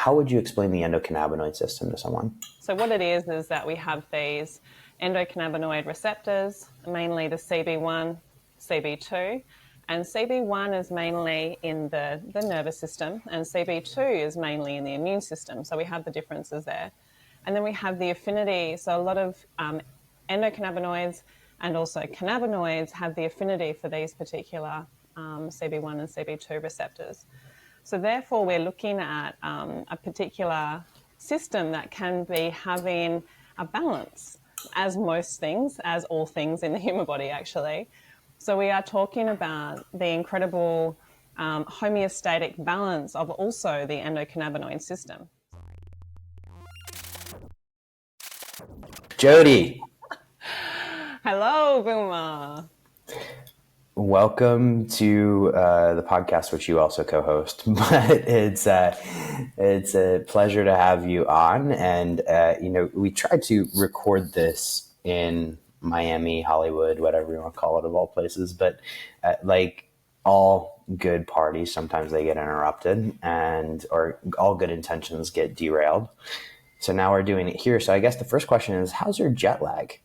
how would you explain the endocannabinoid system to someone? So what it is that we have these endocannabinoid receptors, mainly the CB1, CB2, and CB1 is mainly in the nervous system, and CB2 is mainly in the immune system. So we have the differences there. And then we have the affinity. So a lot of endocannabinoids and also cannabinoids have the affinity for these particular CB1 and CB2 receptors. So therefore, we're looking at a particular system that can be having a balance, as most things, as all things in the human body, actually. So we are talking about the incredible homeostatic balance of also the endocannabinoid system. Jodi. Hello, Boomer. Welcome to the podcast, which you also co-host. But it's a pleasure to have you on. And we tried to record this in Miami, Hollywood, whatever you want to call it, of all places. But like all good parties, sometimes they get interrupted, or all good intentions get derailed. So now we're doing it here. So I guess the first question is, how's your jet lag?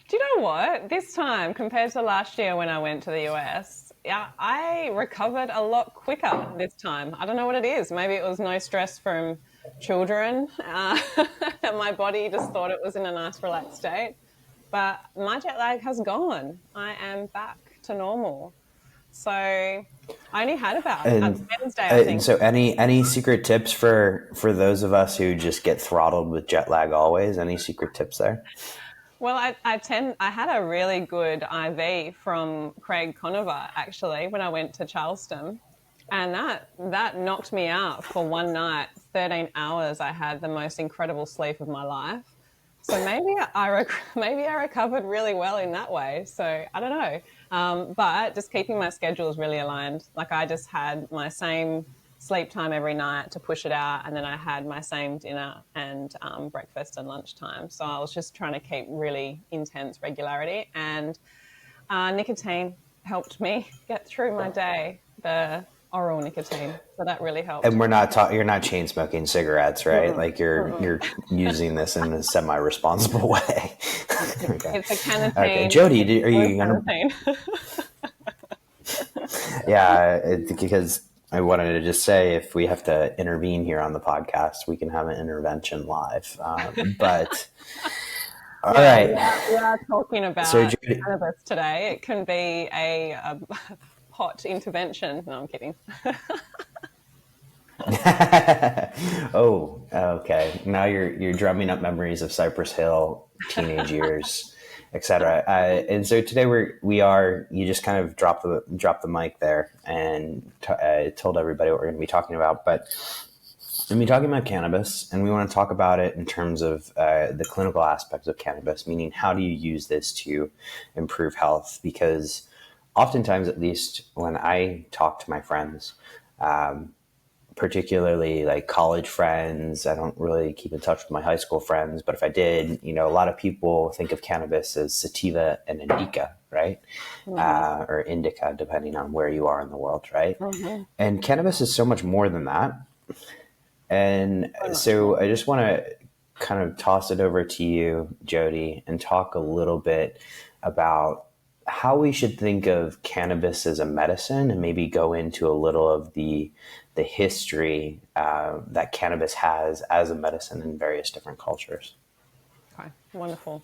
Do you know what? This time, compared to last year when I went to the US, I recovered a lot quicker this time. I don't know what it is. Maybe it was no stress from children. My body just thought it was in a nice, relaxed state. But my jet lag has gone. I am back to normal. So I only had about Wednesday, I think. And so any secret tips for those of us who just get throttled with jet lag always? Any secret tips there? Well, I had a really good IV from Craig Conover, actually, when I went to Charleston. And that knocked me out for one night, 13 hours. I had the most incredible sleep of my life. So maybe I recovered really well in that way. So I don't know. But just keeping my schedules really aligned. Like I just had my same sleep time every night to push it out, and then I had my same dinner and breakfast and lunchtime. So I was just trying to keep really intense regularity, and nicotine helped me get through my day, the oral nicotine. So that really helped. And you're not chain smoking cigarettes, right? Mm-hmm. Like you're using this in a semi-responsible way. Okay. It's a canopine. Okay, Jodi, are you gonna? Yeah, because I wanted to just say, if we have to intervene here on the podcast, we can have an intervention live. But all right, we are talking about cannabis today. It can be a hot intervention. No, I'm kidding. Oh, okay. Now you're drumming up memories of Cypress Hill, teenage years, etc. And so today you just kind of dropped the mic there and told everybody what we're going to be talking about. But we're going to be talking about cannabis, and we want to talk about it in terms of the clinical aspects of cannabis, meaning how do you use this to improve health? Because oftentimes, at least when I talk to my friends, particularly like college friends, I don't really keep in touch with my high school friends, but if I did, a lot of people think of cannabis as sativa and indica, right? Mm-hmm. Or indica, depending on where you are in the world, right? Mm-hmm. And cannabis is so much more than that. And so I just want to kind of toss it over to you, Jodi, and talk a little bit about how we should think of cannabis as a medicine, and maybe go into a little of the history that cannabis has as a medicine in various different cultures. Okay, wonderful.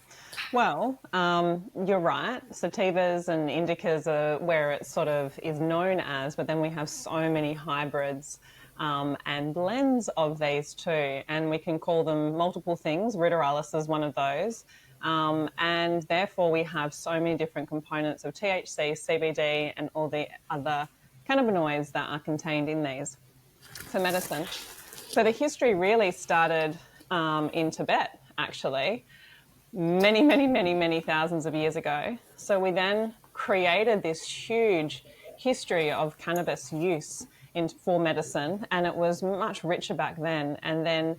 Well, you're right. Sativas and indicas are where it sort of is known as, but then we have so many hybrids and blends of these two, and we can call them multiple things. Ritaralis is one of those. And therefore we have so many different components of THC, CBD, and all the other cannabinoids that are contained in these for medicine. So the history really started in Tibet, actually, many thousands of years ago. So we then created this huge history of cannabis use for medicine, and it was much richer back then. And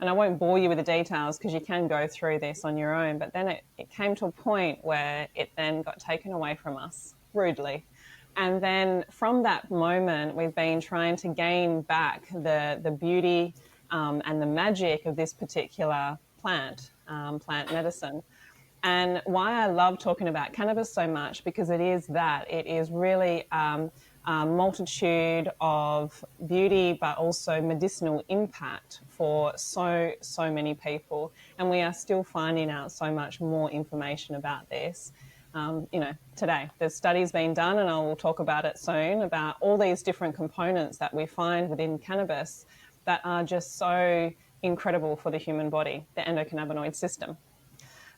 I won't bore you with the details because you can go through this on your own, but then it came to a point where it then got taken away from us rudely. And then from that moment, we've been trying to gain back the beauty and the magic of this particular plant, plant medicine. And why I love talking about cannabis so much, because it is that. It is really a multitude of beauty, but also medicinal impact for so many people. And we are still finding out so much more information about this. Today there's studies being done, and I will talk about it soon, about all these different components that we find within cannabis that are just so incredible for the human body, the endocannabinoid system.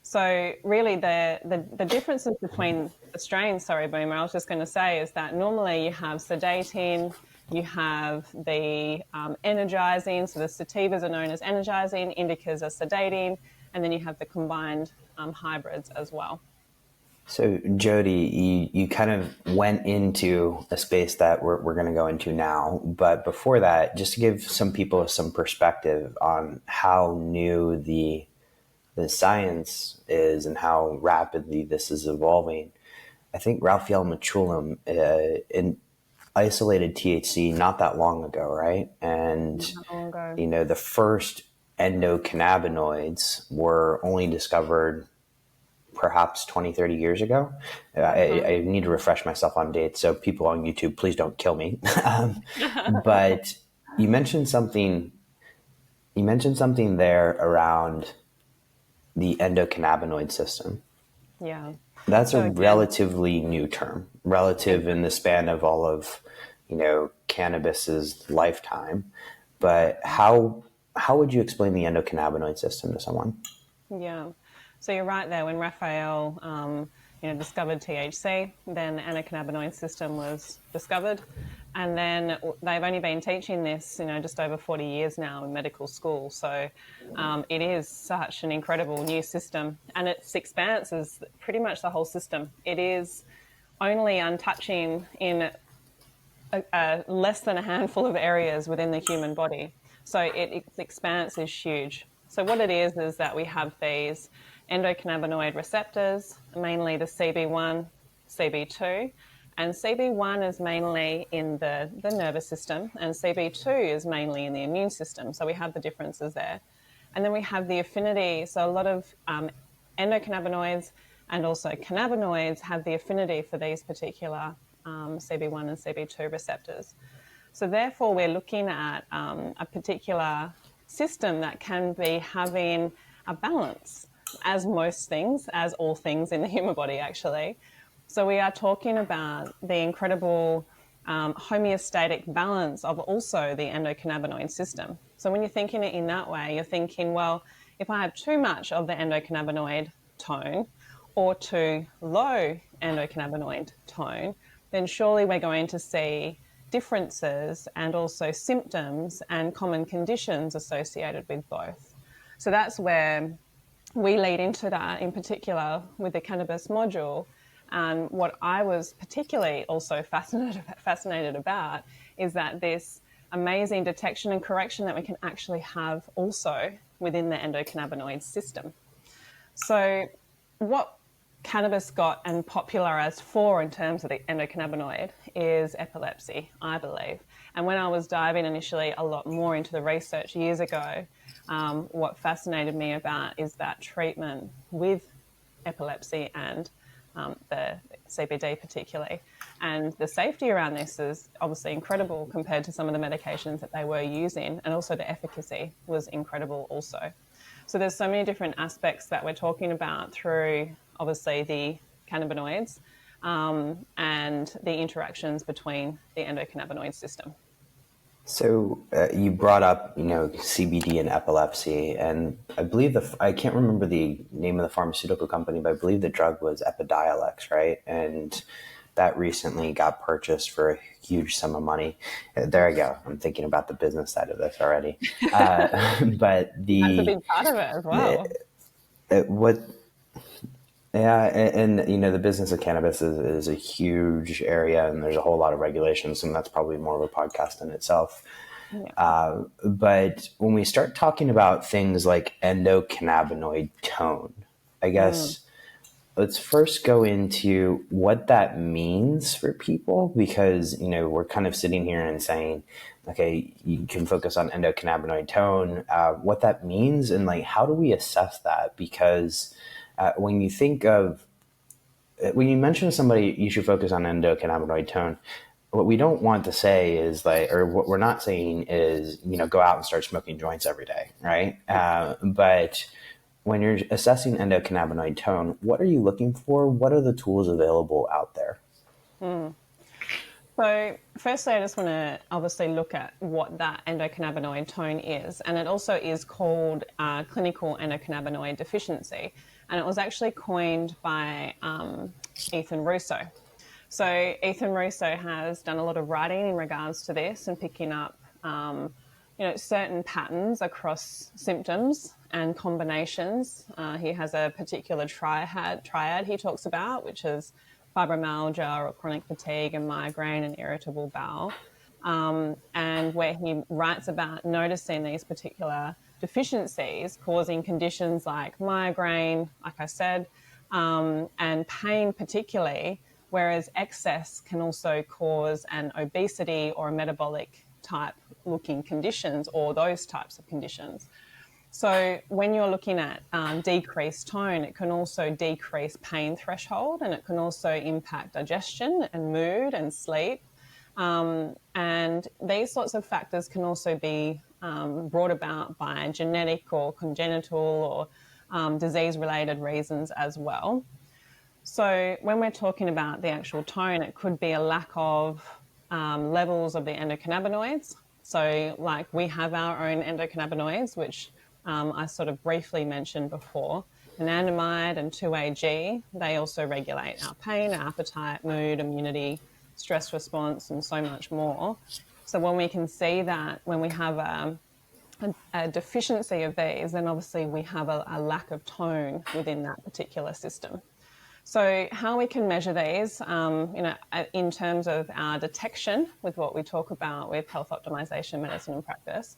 So really the differences between the strains, sorry, Boomer, I was just going to say, is that normally you have sedating, you have the energizing, so the sativas are known as energizing, indicas are sedating, and then you have the combined hybrids as well. So Jodi, you kind of went into a space that we're going to go into now. But before that, just to give some people some perspective on how new the science is and how rapidly this is evolving. I think Raphael Mechoulam isolated THC not that long ago, right? And, the first endocannabinoids were only discovered perhaps 20, 30 years ago. I need to refresh myself on dates. So people on YouTube, please don't kill me. But you mentioned something there around the endocannabinoid system. Yeah. That's a relatively new term, relative in the span of all of, cannabis's lifetime. But how would you explain the endocannabinoid system to someone? Yeah. So you're right there. When Raphael, discovered THC, then the endocannabinoid system was discovered. And then they've only been teaching this, just over 40 years now in medical school. So it is such an incredible new system. And its expanse is pretty much the whole system. It is only untouching in less than a handful of areas within the human body. So its expanse is huge. So what it is that we have these endocannabinoid receptors, mainly the CB1, CB2, and CB1 is mainly in the nervous system, and CB2 is mainly in the immune system. So we have the differences there. And then we have the affinity. So a lot of endocannabinoids and also cannabinoids have the affinity for these particular CB1 and CB2 receptors. So therefore, we're looking at a particular system that can be having a balance, as most things, as all things in the human body, actually. So we are talking about the incredible homeostatic balance of also the endocannabinoid system. So when you're thinking it in that way, you're thinking, well, if I have too much of the endocannabinoid tone or too low endocannabinoid tone, then surely we're going to see differences and also symptoms and common conditions associated with both. So that's where we lead into that, in particular with the cannabis module. And what I was particularly also fascinated about is that this amazing detection and correction that we can actually have also within the endocannabinoid system. So what cannabis got and popularized for in terms of the endocannabinoid is epilepsy, I believe. And when I was diving initially a lot more into the research years ago, what fascinated me about is that treatment with epilepsy and the CBD particularly. And the safety around this is obviously incredible compared to some of the medications that they were using, and also the efficacy was incredible also. So there's so many different aspects that we're talking about through obviously the cannabinoids and the interactions between the endocannabinoid system. So you brought up, CBD and epilepsy, and I believe I can't remember the name of the pharmaceutical company, but I believe the drug was Epidiolex, right? And that recently got purchased for a huge sum of money. There I go. I'm thinking about the business side of this already. But that's a big part of it as well. Yeah, and the business of cannabis is a huge area, and there's a whole lot of regulations, and that's probably more of a podcast in itself. Yeah. But when we start talking about things like endocannabinoid tone, I guess, let's first go into what that means for people, because, we're kind of sitting here and saying, okay, you can focus on endocannabinoid tone, what that means, and like, how do we assess that? Because when you mention to somebody, you should focus on endocannabinoid tone, what we don't want to say is like, or what we're not saying is, go out and start smoking joints every day, right? But when you're assessing endocannabinoid tone, what are you looking for? What are the tools available out there? So firstly, I just want to obviously look at what that endocannabinoid tone is. And it also is called clinical endocannabinoid deficiency. And it was actually coined by Ethan Russo. So Ethan Russo has done a lot of writing in regards to this and picking up certain patterns across symptoms and combinations. He has a particular triad he talks about, which is fibromyalgia or chronic fatigue and migraine and irritable bowel. And where he writes about noticing these particular deficiencies causing conditions like migraine, like I said, and pain particularly, whereas excess can also cause an obesity or a metabolic type looking conditions or those types of conditions. So when you're looking at decreased tone, it can also decrease pain threshold, and it can also impact digestion and mood and sleep. And these sorts of factors can also be brought about by genetic or congenital or disease-related reasons as well. So when we're talking about the actual tone, it could be a lack of levels of the endocannabinoids. So like we have our own endocannabinoids, which I sort of briefly mentioned before, anandamide and 2-AG. They also regulate our pain, our appetite, mood, immunity, stress response, and so much more. So when we can see that when we have a deficiency of these, then obviously we have a lack of tone within that particular system. So how we can measure these, in terms of our detection with what we talk about with health optimization, medicine and practice,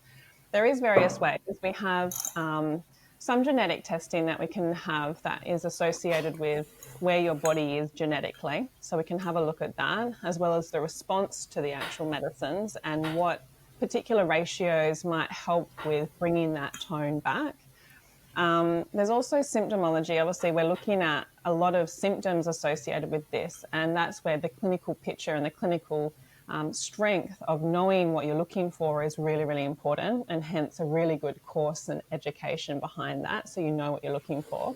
there is various ways. We have some genetic testing that we can have that is associated with where your body is genetically. So we can have a look at that, as well as the response to the actual medicines and what particular ratios might help with bringing that tone back. There's also symptomology. Obviously, we're looking at a lot of symptoms associated with this, and that's where the clinical picture and the clinical strength of knowing what you're looking for is really, really important, and hence a really good course and education behind that, so you know what you're looking for.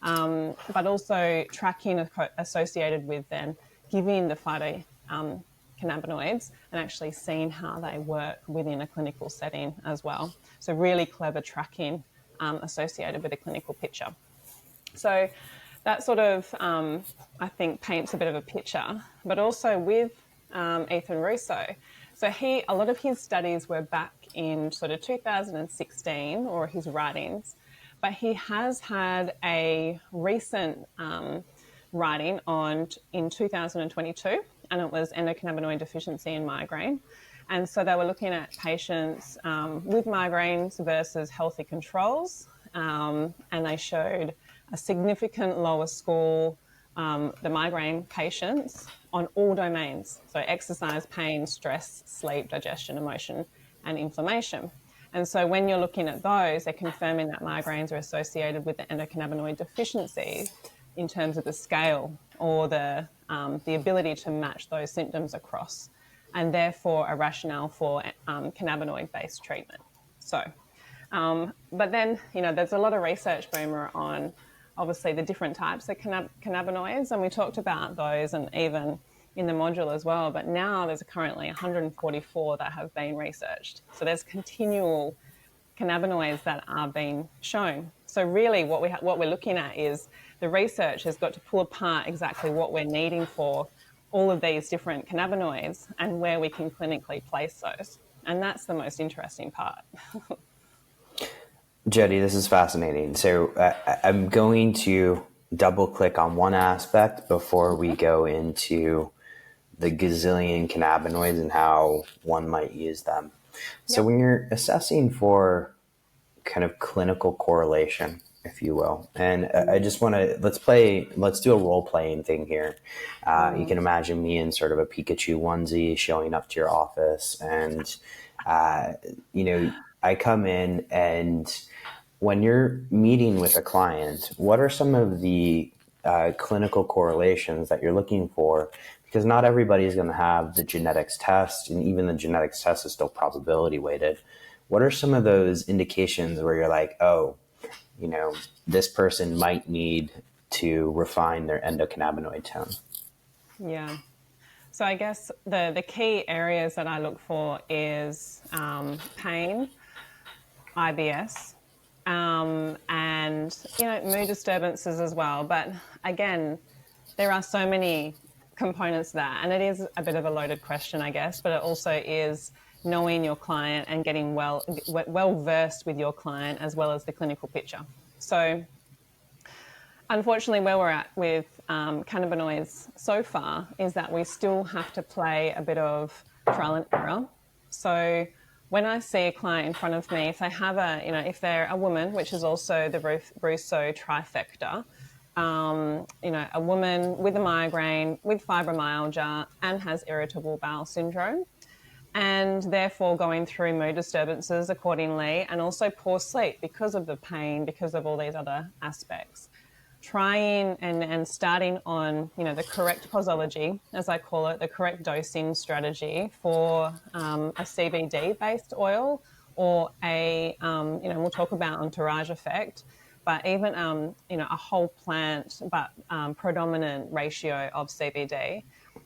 But also tracking associated with then giving the phytocannabinoids and actually seeing how they work within a clinical setting as well. So really clever tracking associated with a clinical picture. So that sort of, I think, paints a bit of a picture, but also with Ethan Russo. So a lot of his studies were back in sort of 2016, or his writings, but he has had a recent writing in 2022, and it was endocannabinoid deficiency in migraine. And so they were looking at patients with migraines versus healthy controls, and they showed a significant lower score, the migraine patients, on all domains. So exercise, pain, stress, sleep, digestion, emotion, and inflammation. And so when you're looking at those, they're confirming that migraines are associated with the endocannabinoid deficiency in terms of the scale or the ability to match those symptoms across, and therefore a rationale for cannabinoid-based treatment. So, but then, there's a lot of research, Boomer, on obviously the different types of cannabinoids, and we talked about those and even in the module as well, but now there's currently 144 that have been researched. So there's continual cannabinoids that are being shown. So really what we're looking at is the research has got to pull apart exactly what we're needing for all of these different cannabinoids and where we can clinically place those. And that's the most interesting part. Jodi, this is fascinating. So I'm going to double click on one aspect before we go into the gazillion cannabinoids and how one might use them. So when you're assessing for kind of clinical correlation if you will. And I just want to, let's do a role playing thing here. You can imagine me in sort of a Pikachu onesie showing up to your office, and, I come in, and when you're meeting with a client, what are some of the clinical correlations that you're looking for? Because not everybody is going to have the genetics test, and even the genetics test is still probability weighted. What are some of those indications where you're like, oh, this person might need to refine their endocannabinoid tone? Yeah. So I guess the key areas that I look for is pain, IBS, and mood disturbances as well. But again, there are so many components to that, and it is a bit of a loaded question, I guess. But it also is knowing your client and getting well versed with your client as well as the clinical picture. So unfortunately, where we're at with cannabinoids so far is that we still have to play a bit of trial and error. So when I see a client in front of me, if they have if they're a woman, which is also the Russo trifecta, a woman with a migraine, with fibromyalgia, and has irritable bowel syndrome, and therefore going through mood disturbances accordingly, and also poor sleep because of the pain, because of all these other aspects. Trying and starting on, the correct posology, as I call it, the correct dosing strategy for a CBD-based oil, or we'll talk about Entourage Effect, but even, a whole plant, but predominant ratio of CBD,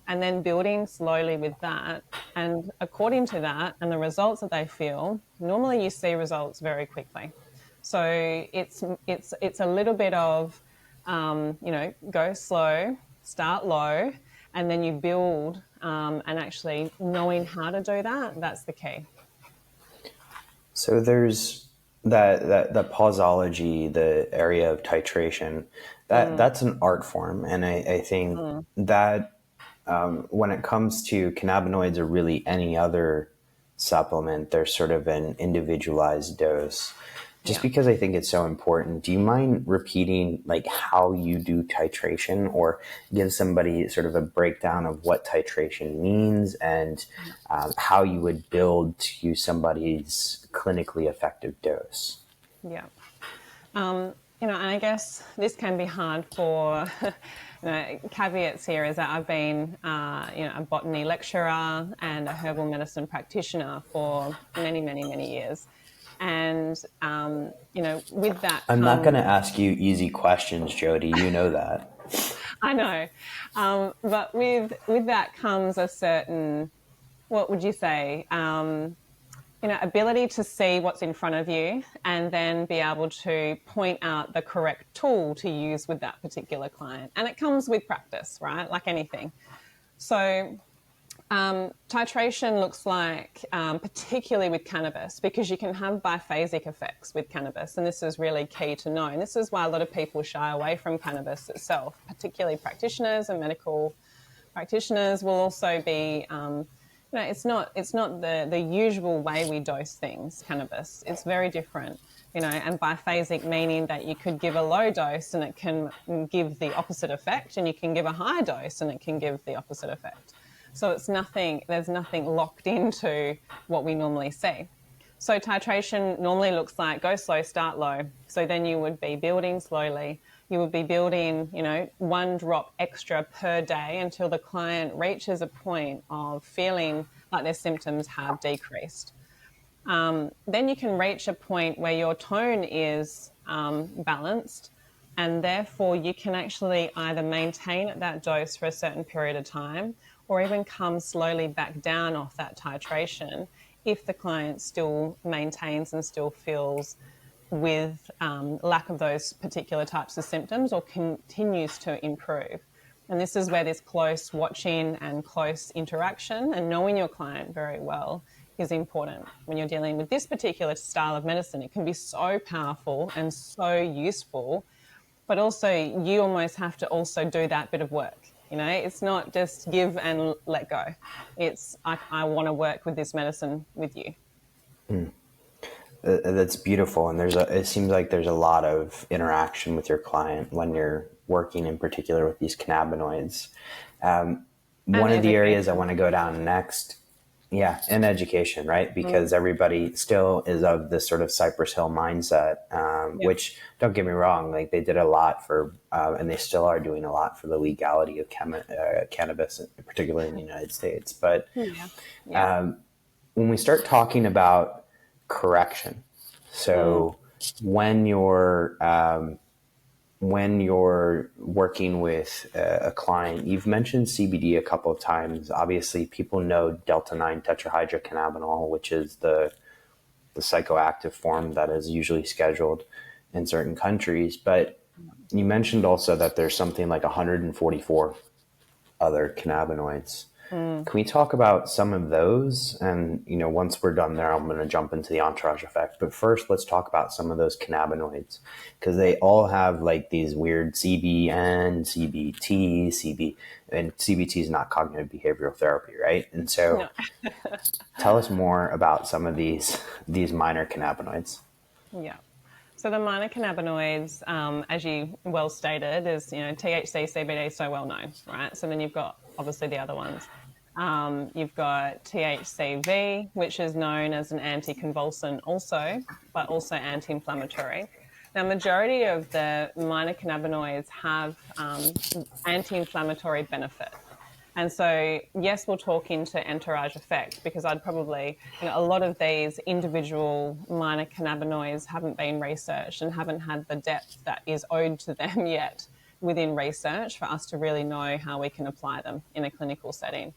and then building slowly with that. And according to that and the results that they feel, normally you see results very quickly. So it's a little bit of, go slow, start low, and then you build, and actually knowing how to do that, that's the key. So there's that posology, the area of titration, that's an art form. And I think that when it comes to cannabinoids or really any other supplement, there's sort of an individualized dose. Just because I think it's so important, do you mind repeating like how you do titration, or give somebody sort of a breakdown of what titration means, and how you would build to somebody's clinically effective dose? Yeah. And I guess this can be hard for, caveats here is that I've been, a botany lecturer and a herbal medicine practitioner for many, many, many years. And, with that I'm not going to ask you easy questions, Jodi. You know that. I know. But with that comes a certain, what would you say, ability to see what's in front of you and then be able to point out the correct tool to use with that particular client. And it comes with practice, right? Like anything. So titration looks like, particularly with cannabis, because you can have biphasic effects with cannabis, and this is really key to know. And this is why a lot of people shy away from cannabis itself, particularly practitioners and medical practitioners will also be, it's not the usual way we dose things, cannabis. It's very different, and biphasic meaning that you could give a low dose and it can give the opposite effect, and you can give a high dose and it can give the opposite effect. So there's nothing locked into what we normally see. So titration normally looks like go slow, start low. So then you would be building slowly. You would be building, 1 drop extra per day until the client reaches a point of feeling like their symptoms have decreased. Then you can reach a point where your tone is balanced, and therefore you can actually either maintain at that dose for a certain period of time, or even come slowly back down off that titration if the client still maintains and still feels with lack of those particular types of symptoms, or continues to improve. And this is where this close watching and close interaction and knowing your client very well is important. When you're dealing with this particular style of medicine, it can be so powerful and so useful, but also you almost have to also do that bit of work. It's not just give and let go. It's I want to work with this medicine with you. That's beautiful. And it seems like there's a lot of interaction with your client when you're working in particular with these cannabinoids. One And of the areas I education. want to go down next, yeah, and education, right? Because everybody still is of this sort of Cypress Hill mindset, Yep. which, don't get me wrong, like they did a lot for, and they still are doing a lot for the legality of cannabis, particularly in the United States. But Yeah. Yeah. when we start talking about correction, Mm. so when you're when you're working with a client, you've mentioned CBD a couple of times. Obviously, people know delta 9 tetrahydrocannabinol, which is the psychoactive form that is usually scheduled in certain countries. But you mentioned also that there's something like 144 other cannabinoids. Mm. Can we talk about some of those? And, once we're done there, I'm going to jump into the entourage effect. But first, let's talk about some of those cannabinoids, because they all have like these weird CBN, CBT, CB, and CBT is not cognitive behavioral therapy, right? And so No. tell us more about some of these minor cannabinoids. Yeah. So the minor cannabinoids, as you well stated, is THC, CBD, so well known, right? So then you've got obviously the other ones. You've got THCV, which is known as an anticonvulsant also, but also anti-inflammatory. Now, majority of the minor cannabinoids have anti-inflammatory benefit. And so, yes, we'll talk into Entourage Effect because I'd probably, a lot of these individual minor cannabinoids haven't been researched and haven't had the depth that is owed to them yet within research for us to really know how we can apply them in a clinical setting.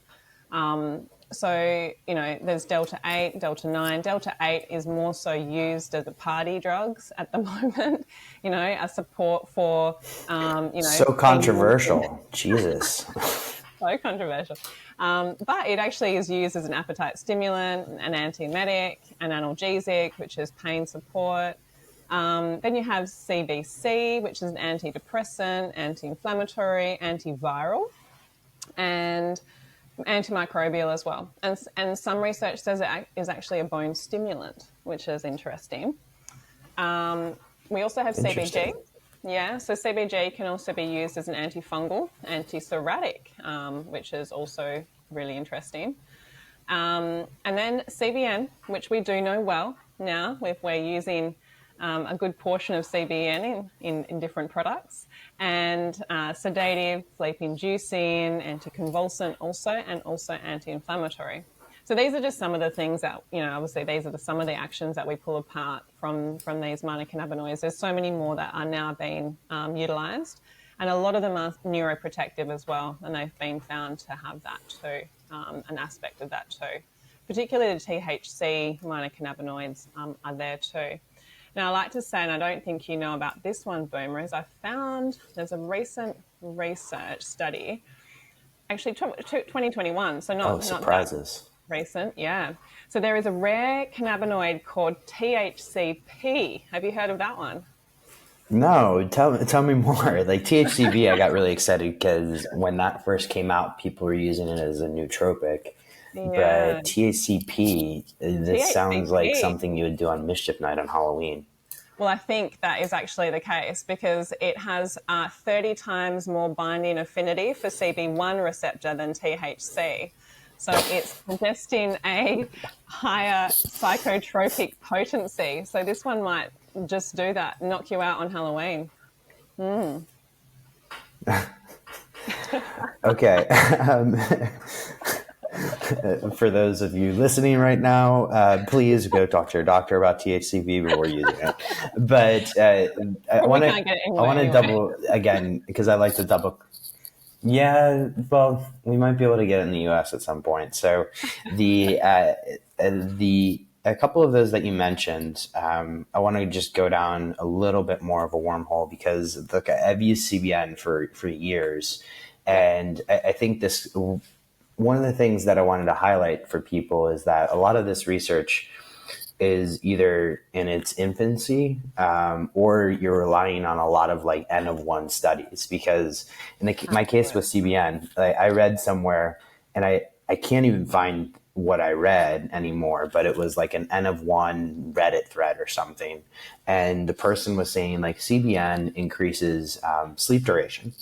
So, there's Delta 8, Delta 9. Delta 8 is more so used as a party drugs at the moment, a support for, So being controversial. Jesus. so controversial. But it actually is used as an appetite stimulant, an antiemetic, an analgesic, which is pain support. Then you have CBC, which is an antidepressant, anti-inflammatory, antiviral, and antimicrobial as well. And some research says it is actually a bone stimulant, which is interesting. We also have CBG. Yeah, so CBG can also be used as an antifungal, antipsoriatic, which is also really interesting. And then CBN, which we do know well now, if we're using a good portion of CBN in different products, and sedative, sleep-inducing, anticonvulsant also, and also anti-inflammatory. So these are just some of the things that, obviously these are some of the actions that we pull apart from these minor cannabinoids. There's so many more that are now being utilised. And a lot of them are neuroprotective as well. And they've been found to have that too, an aspect of that too. Particularly the THC minor cannabinoids are there too. Now, I like to say, and I don't think you know about this one, Boomer, is I found there's a recent research study, actually 2021, so not Surprises. recent, yeah. So there is a rare cannabinoid called THCP. Have you heard of that one? No, tell me more. Like THCV, I got really excited because when that first came out, people were using it as a nootropic. Yeah, But THCP, this sounds like THCP. something you would do on Mischief Night on Halloween. Well, I think that is actually the case because it has 30 times more binding affinity for CB1 receptor than THC. So it's suggesting a higher psychotropic potency. So this one might just do that, knock you out on Halloween. Okay. For those of you listening right now, please go talk to your doctor about THCV before using it. But I want to double again because I like to double. Yeah, well, we might be able to get it in the U.S. at some point. So the a couple of those that you mentioned, I want to just go down a little bit more of a wormhole because look, I've used CBN for years, and I think this one of the things that I wanted to highlight for people is that a lot of this research is either in its infancy or you're relying on a lot of like N of one studies because in my case with CBN, I read somewhere and I can't even find what I read anymore, but it was like an N of one Reddit thread or something. And the person was saying like CBN increases sleep duration.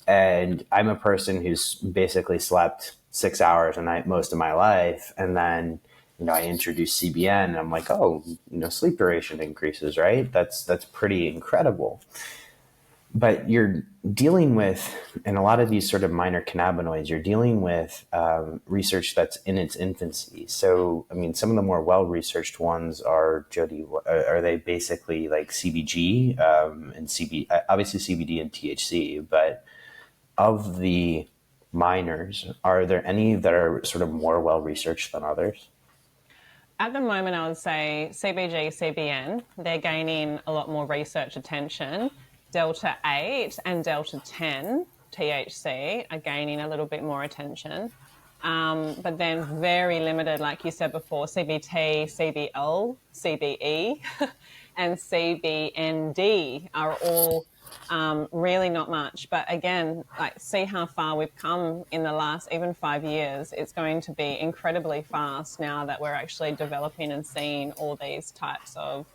And I'm a person who's basically slept 6 hours a night most of my life. And then, I introduced CBN and I'm like, oh, sleep duration increases, right? That's pretty incredible. But you're dealing with, in a lot of these sort of minor cannabinoids, you're dealing with research that's in its infancy. So, I mean, some of the more well-researched ones are, Jodi, are they basically like CBG and obviously CBD and THC, but of the minors, are there any that are sort of more well-researched than others? At the moment, I would say CBG, CBN, they're gaining a lot more research attention. Delta 8 and Delta 10 THC are gaining a little bit more attention. But then very limited, like you said before, CBT, CBL, CBE, and CBND are all really not much. But again, like see how far we've come in the last even 5 years. It's going to be incredibly fast now that we're actually developing and seeing all these types of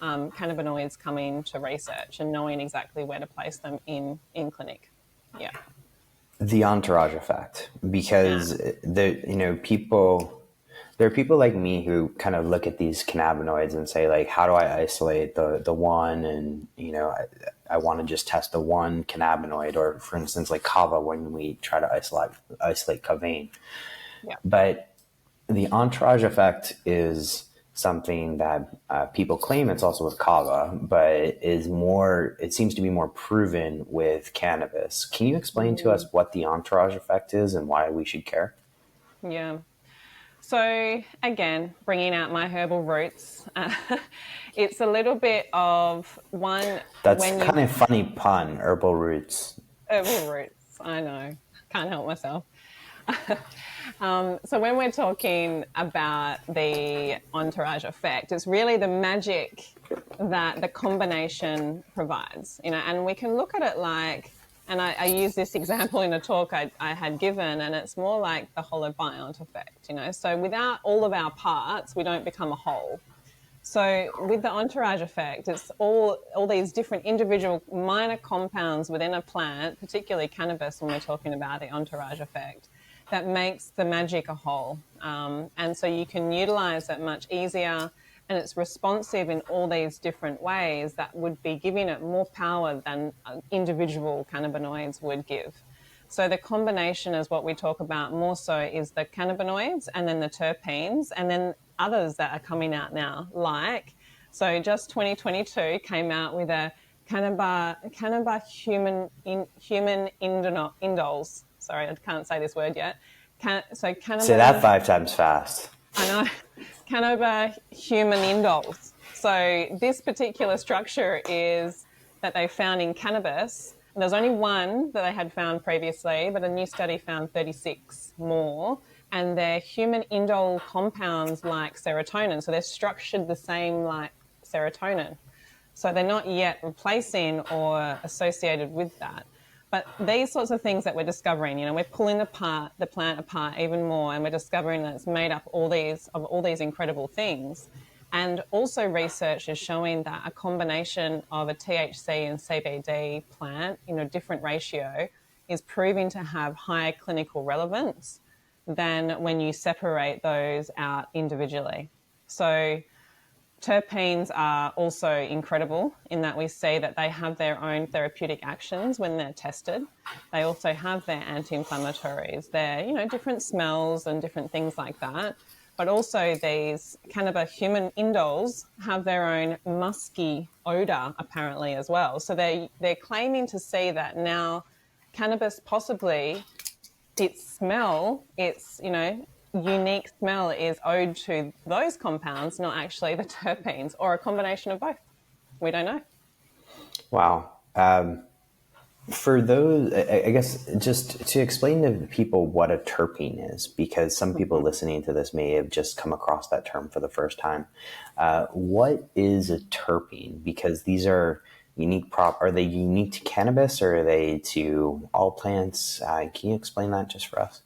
cannabinoids coming to research and knowing exactly where to place them in clinic. Yeah. The entourage effect, because Yeah. there are people like me who kind of look at these cannabinoids and say like, how do I isolate the one? And, I want to just test the one cannabinoid, or for instance, like kava, when we try to isolate kavain. Yeah. But the entourage effect is something that people claim it's also with kava, but it seems to be more proven with cannabis. Can you explain to us what the entourage effect is and why we should care? Yeah. So again, bringing out my herbal roots, it's a little bit of one That's when kind you of funny pun, herbal roots. herbal roots. I know, can't help myself. So when we're talking about the entourage effect, it's really the magic that the combination provides, and we can look at it like, and I use this example in a talk I had given, and it's more like the holobiont effect, so without all of our parts, we don't become a whole. So with the entourage effect, it's all these different individual minor compounds within a plant, particularly cannabis when we're talking about the entourage effect, that makes the magic a whole. And so you can utilize it much easier, and it's responsive in all these different ways that would be giving it more power than individual cannabinoids would give. So the combination is what we talk about more so is the cannabinoids and then the terpenes and then others that are coming out now, so just 2022 came out with a cannabis human indoles. Sorry, I can't say this word yet. Say that 5 times fast. I know. Cannabis human indoles. So this particular structure is that they found in cannabis. And there's only one that they had found previously, but a new study found 36 more. And they're human indole compounds like serotonin. So they're structured the same like serotonin. So they're not yet replacing or associated with that. But these sorts of things that we're discovering, we're pulling the plant apart even more, and we're discovering that it's made up all these incredible things. And also research is showing that a combination of a THC and CBD plant in a different ratio is proving to have higher clinical relevance than when you separate those out individually. So terpenes are also incredible in that we see that they have their own therapeutic actions when they're tested. They also have their anti-inflammatories, their, different smells and different things like that. But also these cannabis human indoles have their own musky odor apparently as well. So they're claiming to see that now cannabis possibly its unique smell is owed to those compounds, not actually the terpenes, or a combination of both. We don't know. Wow. For those, I guess, just to explain to people what a terpene is, because some people listening to this may have just come across that term for the first time. What is a terpene? Because these are are they unique to cannabis, or are they to all plants? Can you explain that just for us?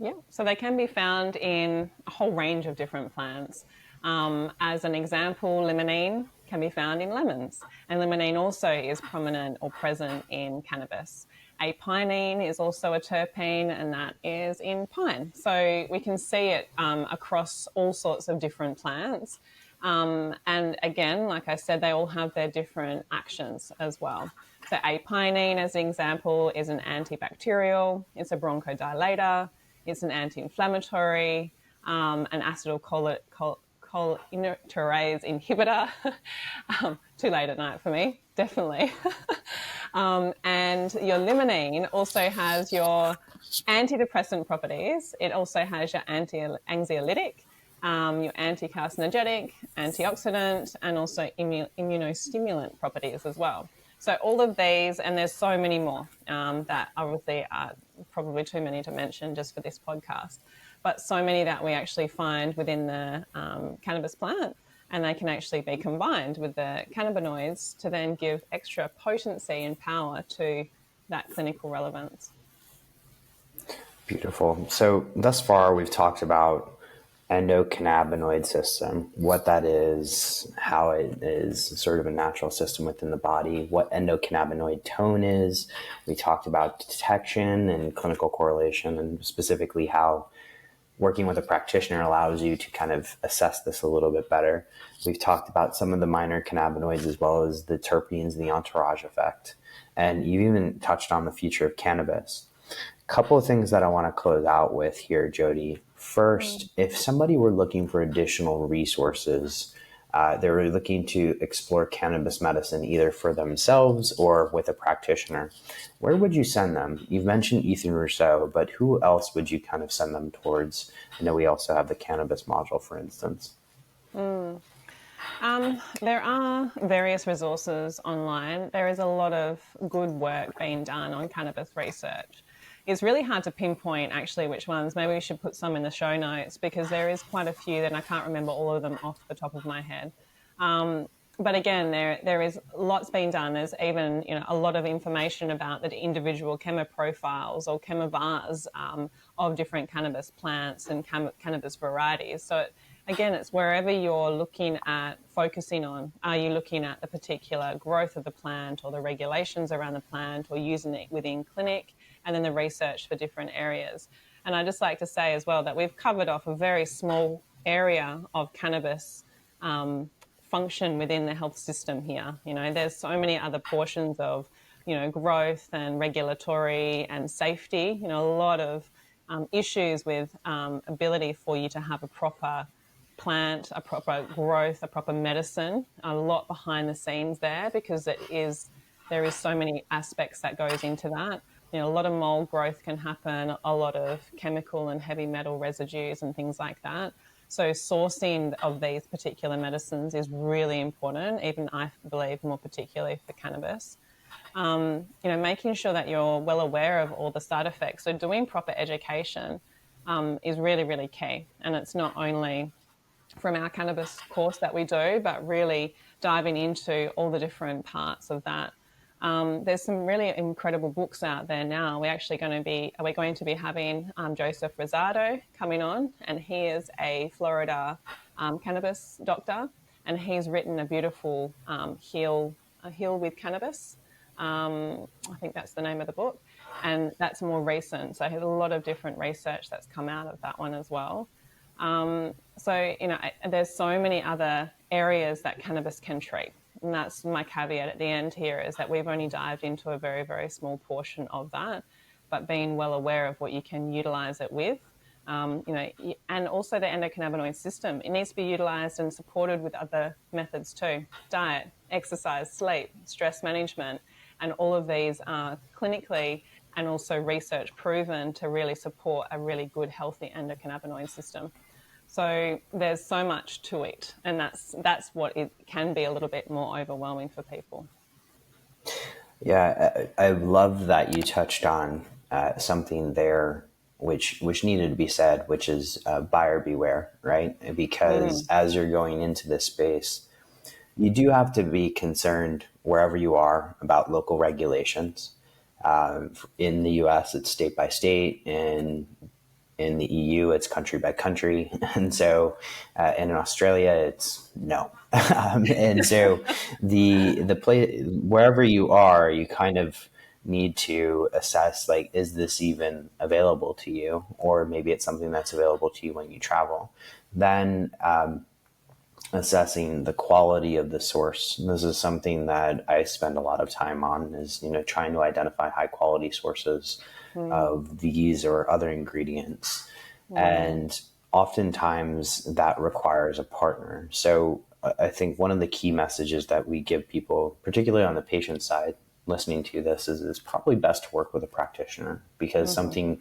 Yeah, so they can be found in a whole range of different plants. As an example, limonene can be found in lemons, and limonene also is prominent or present in cannabis. Apinene is also a terpene, and that is in pine. So we can see it across all sorts of different plants. And again, like I said, they all have their different actions as well. So apinene, as an example, is an antibacterial, it's a bronchodilator, it's an anti-inflammatory, an acetylcholinesterase inhibitor. Too late at night for me, definitely. And your limonene also has your antidepressant properties. It also has your anti-anxiolytic, your anti-carcinogenic, antioxidant, and also immunostimulant properties as well. So all of these, and there's so many more that obviously are probably too many to mention just for this podcast, but so many that we actually find within the cannabis plant, and they can actually be combined with the cannabinoids to then give extra potency and power to that clinical relevance. Beautiful. So thus far, we've talked about endocannabinoid system, what that is, how it is sort of a natural system within the body, what endocannabinoid tone is. We talked about detection and clinical correlation, and specifically how working with a practitioner allows you to kind of assess this a little bit better. We've talked about some of the minor cannabinoids as well as the terpenes and the entourage effect. And you even touched on the future of cannabis. A couple of things that I want to close out with here, Jodi. First, if somebody were looking for additional resources, they were looking to explore cannabis medicine either for themselves or with a practitioner, where would you send them? You've mentioned Ethan Rousseau, but who else would you kind of send them towards? I know we also have the cannabis module, for instance. There are various resources online. There is a lot of good work being done on cannabis research. It's really hard to pinpoint actually which ones. Maybe we should put some in the show notes because there is quite a few and I can't remember all of them off the top of my head. But again, there is lots being done. There's even a lot of information about the individual chemoprofiles or chemovars of different cannabis plants and cannabis varieties. So again, it's wherever you're looking at focusing on. Are you looking at the particular growth of the plant or the regulations around the plant or using it within clinic, and then the research for different areas? And I just like to say as well that we've covered off a very small area of cannabis function within the health system here. There's so many other portions of, growth and regulatory and safety, a lot of issues with ability for you to have a proper plant, a proper growth, a proper medicine, a lot behind the scenes there because there is so many aspects that goes into that. A lot of mold growth can happen, a lot of chemical and heavy metal residues and things like that. So sourcing of these particular medicines is really important, even I believe more particularly for cannabis. Making sure that you're well aware of all the side effects. So doing proper education is really, really key. And it's not only from our cannabis course that we do, but really diving into all the different parts of that. There's some really incredible books out there now. We're going to be having Joseph Rosado coming on, and he is a Florida cannabis doctor, and he's written a beautiful Heal with Cannabis. I think that's the name of the book, and that's more recent. So there's a lot of different research that's come out of that one as well. There's so many other areas that cannabis can treat. And that's my caveat at the end here is that we've only dived into a very, very small portion of that, but being well aware of what you can utilize it with, and also the endocannabinoid system. It needs to be utilized and supported with other methods too. Diet, exercise, sleep, stress management, and all of these are clinically and also research proven to really support a really good, healthy endocannabinoid system. So there's so much to it, and that's what it can be a little bit more overwhelming for people. Yeah, I love that you touched on something there which needed to be said, which is buyer beware, right? Because as you're going into this space, you do have to be concerned wherever you are about local regulations. In the U.S., it's state by state, and In the EU, it's country by country. And so in Australia, it's no. And so the place, wherever you are, you kind of need to assess, like, is this even available to you? Or maybe it's something that's available to you when you travel. Then assessing the quality of the source. This is something that I spend a lot of time on, is, trying to identify high quality sources of these or other ingredients. And oftentimes that requires a partner. So I think one of the key messages that we give people, particularly on the patient side listening to this, is it's probably best to work with a practitioner, because something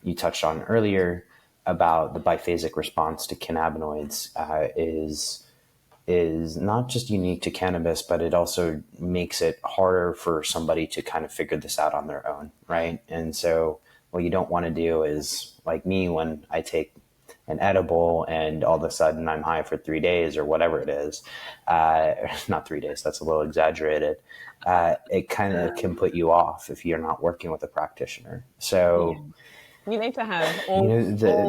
you touched on earlier about the biphasic response to cannabinoids is not just unique to cannabis, but it also makes it harder for somebody to kind of figure this out on their own, right? And so what you don't want to do is, like me, when I take an edible and all of a sudden I'm high for 3 days or whatever it is, not 3 days, that's a little exaggerated. It kind of can put you off if you're not working with a practitioner. So you need to have all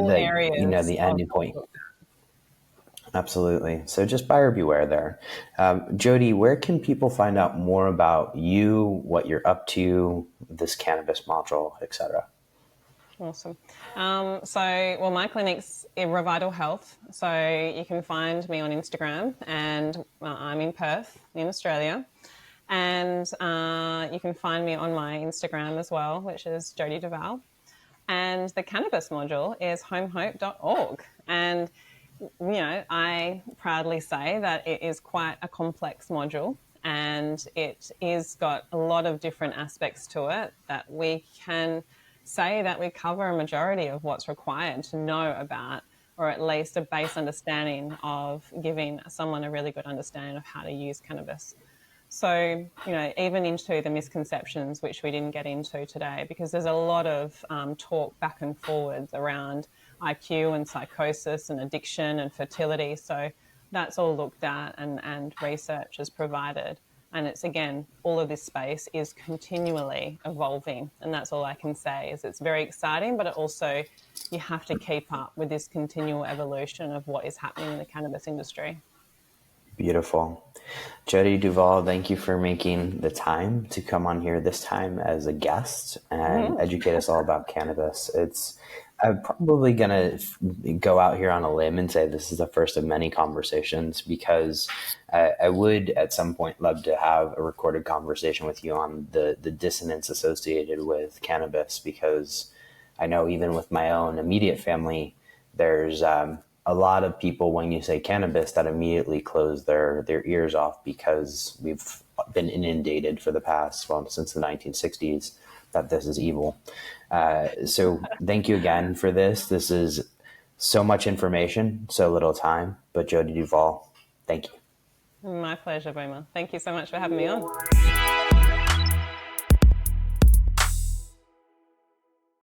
areas the ending point. Absolutely. So just buyer beware there. Jodi, where can people find out more about you, what you're up to, this cannabis module, etc.? Awesome. My clinic's in Revital Health. So you can find me on Instagram, and I'm in Perth, in Australia. And you can find me on my Instagram as well, which is Jodi Duval. And the cannabis module is homehope.org. And I proudly say that it is quite a complex module, and it is got a lot of different aspects to it that we can say that we cover a majority of what's required to know about, or at least a base understanding of giving someone a really good understanding of how to use cannabis. So, even into the misconceptions, which we didn't get into today, because there's a lot of talk back and forwards around IQ and psychosis and addiction and fertility. So that's all looked at and research is provided. And it's, again, all of this space is continually evolving. And that's all I can say, is it's very exciting, but it also, you have to keep up with this continual evolution of what is happening in the cannabis industry. Beautiful. Jodi Duval, thank you for making the time to come on here this time as a guest and educate us all about cannabis. I'm probably going to go out here on a limb and say this is the first of many conversations, because I would at some point love to have a recorded conversation with you on the dissonance associated with cannabis, because I know even with my own immediate family, there's a lot of people, when you say cannabis, that immediately close their ears off, because we've been inundated for the past, since the 1960s, that this is evil. So thank you again for this. This is so much information, so little time. But Jodi Duval, thank you. My pleasure, Boomer. Thank you so much for having me on.